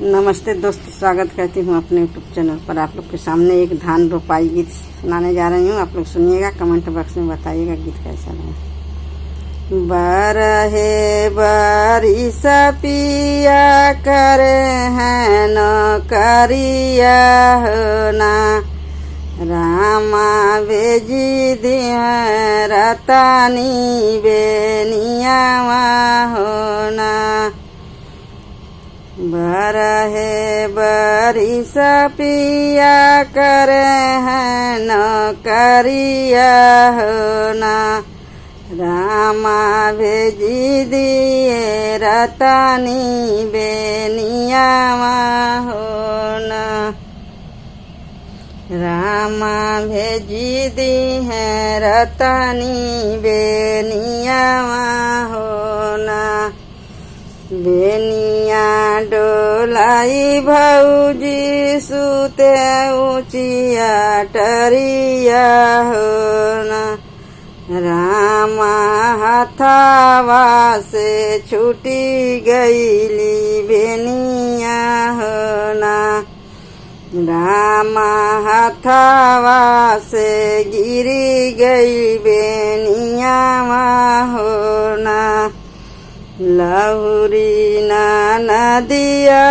नमस्ते दोस्त, स्वागत करती हूँ अपने यूट्यूब चैनल पर। आप लोग के सामने एक धान रोपाई गीत सुनाने जा रही हूँ। आप लोग सुनिएगा, कमेंट बॉक्स में बताइएगा गीत कैसा लगा। बरहे बारिश पिया करे हैं न करिया होना, रामा भेजी दिए रतानी बेनिया होना। बरहे बारिश पिया करे हैं न करिया होना, रामा भेजी दिए रतानी बेनिया होना। रामा भेजी दी है रतानी बेनिया होना। बेनिया डोलाई भौजी सुते ऊँचिया टरिया होना, रामा हथावा से छूटी गईली बेनिया होना। रामा हथावा से गिरी गई बेनिया होना। लहुरी ना नदिया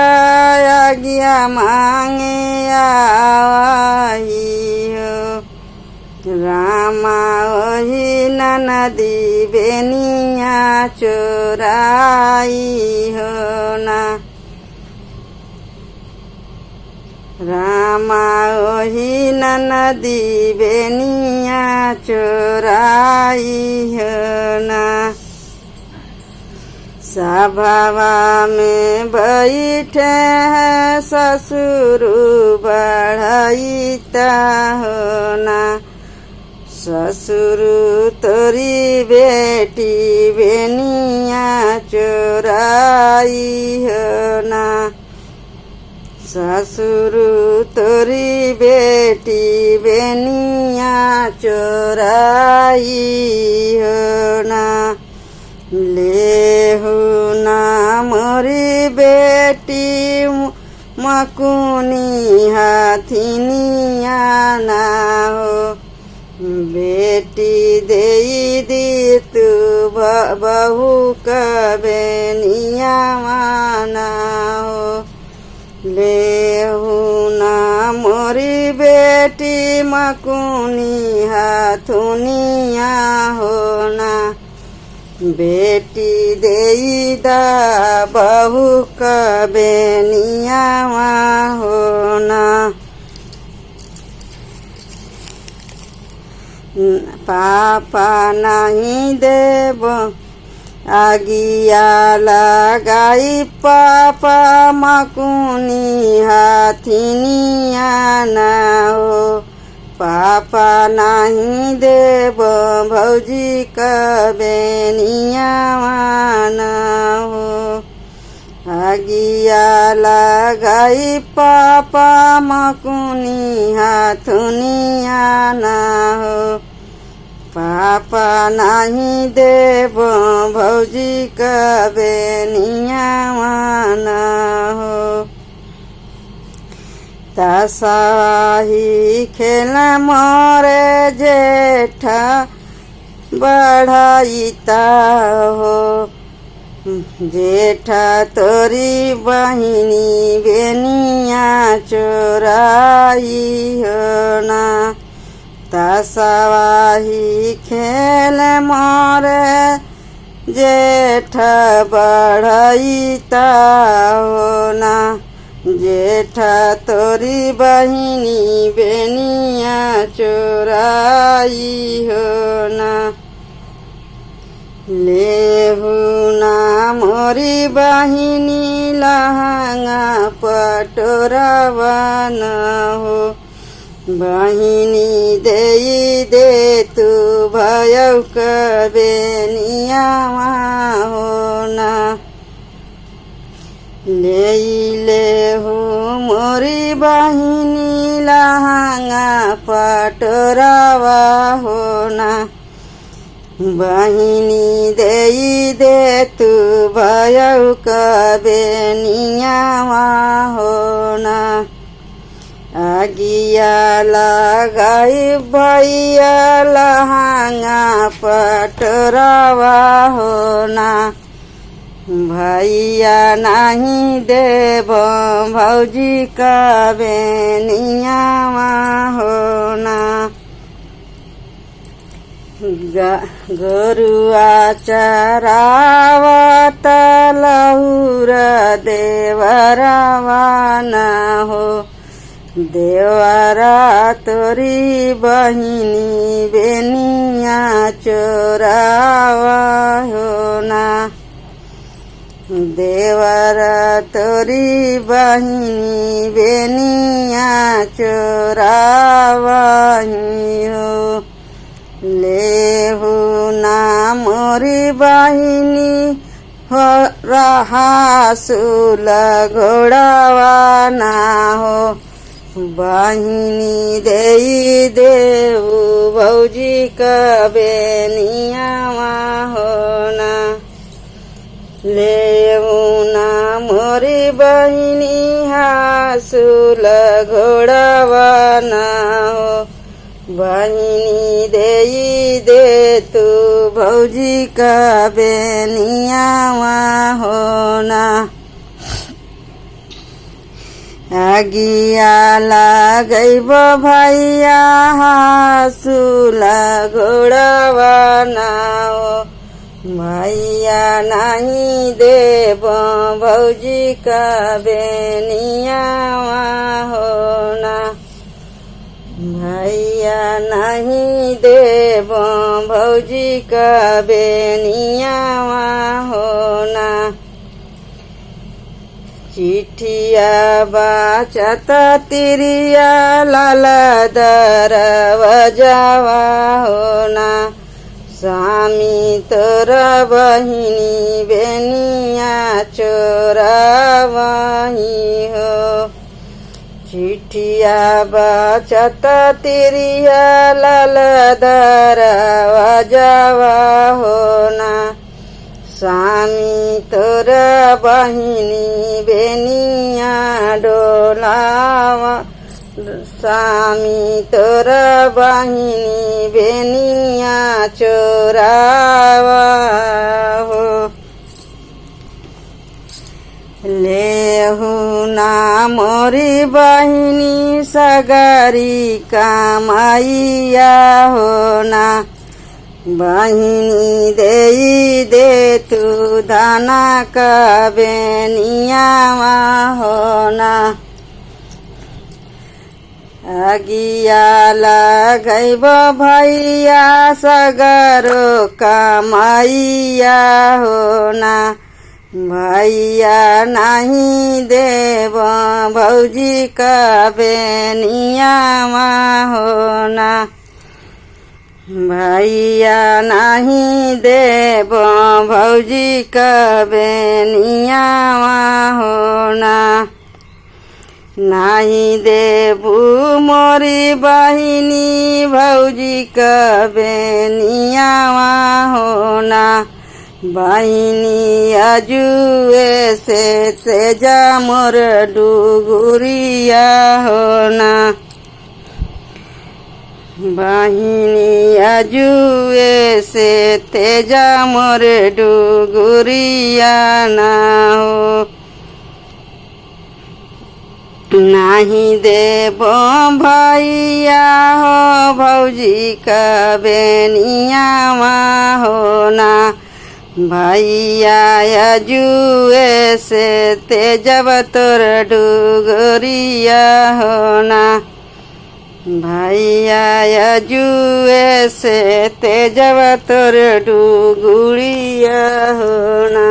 आज्ञा मांगे आई हो, रामा वही नदी बेनिया चोराई होना। रामा वही नदी बेनिया चोराई होना। सभावा में बैठे हैं ससुर बढ़ाईता होना, ससुर तोरी बेटी बेनिया चोराई होना। ससुर तोरी बेटी बेनिया चोराई होना। लेहु ना मोरी बेटी मकुनी हाथिनिया ना हो, बेटी दे दी तू बहू कबेनिया ना हो। लेहु ना मोरी बेटी मकुनी हाथुनिया होना, बेटी देई दा बहू कबेनिया होना। पापा नहीं देव आगिया लगाई, पापा मकुनी हाथिनिया ना हो। पापा नहीं देव भौजी कबेनिया ना हो। आगिया लगाई पापा मकुनी हाथुनिया ना हो। पापा नहीं देव भौजी कबेनिया ना हो। तासाही खेल मोरे जेठा बढ़ाईता हो, जेठा तोरी बहिनी बेनिया चोराई होना। तासाही खेल मोरे जेठा बढ़ाईता होना, जेठा तोरी बहिनी बेनिया चोराई होना। लेहु ना मोरी बहिनी लहंगा पटोरावा न हो, बहिनी देई दे तू भयौ कबेनिया होना। ले हो मोरी बहिनी लहंगा पटोरावा होना, बहिनी देई दे तू भयौ कबेनिया भैया लगाई भैया लहंगा पटरावा होना भैया नहीं देव भौजी का बेनियावा होना गरुआ चरावत लहुर देवरवा न हो देवरा तोरी बहिनी बेनिया चोरावा होना देवरा तोरी बहिनी बेनिया चोरावा हो लेहु ना मोरी बहिनी हो रहा सुल घोड़ावा ना हो बहिनी देई देऊ भौजी का बेनियावा होना लेहु ना मोरी बहिनी हासुल घोड़ावा ना हो बहिनी देई दे तू भौजी का बेनियावा होना आगिया लगैब भैया हासुला घोड़ावा ना हो भैया नहीं देव भौजी का बेनियावा होना भैया नहीं देव भौजी का बेनियावा होना चिठिया बाचत तिरिया लाल दरवाजावा होना स्वामी तोरा बहिनी बेनिया चोरावही हो चिठिया बाचत तिरिया लाल दरवाजावा होना स्वामी तोरा बहिनी बेनिया डोलावा स्वामी तोरा बहिनी बेनिया चोरावा हो लेहु ना मोरी बहिनी सगरी कामैया होना बहिनी देई दे तू दाना का बेनियावा होना आगिया लगैब भैया सगरो कामैया होना भैया नहीं देव भौजी का बेनियावा होना भैया नहीं देव भौजी का बेनियावा होना नहीं देबू मोरी बहिनी भौजी का बेनियावा होना बहिनी अजुए से तेजा मोर डुगुरिया होना बहिनी अजुए से तेजा मोर डुगुरिया ना हो नहीं देबो भैया हो भौजी का बेनियावा होना भैया अजुए से तेजब तोर डुगरिया होना भैया अजुए से तेजब तोर डुगुरिया होना।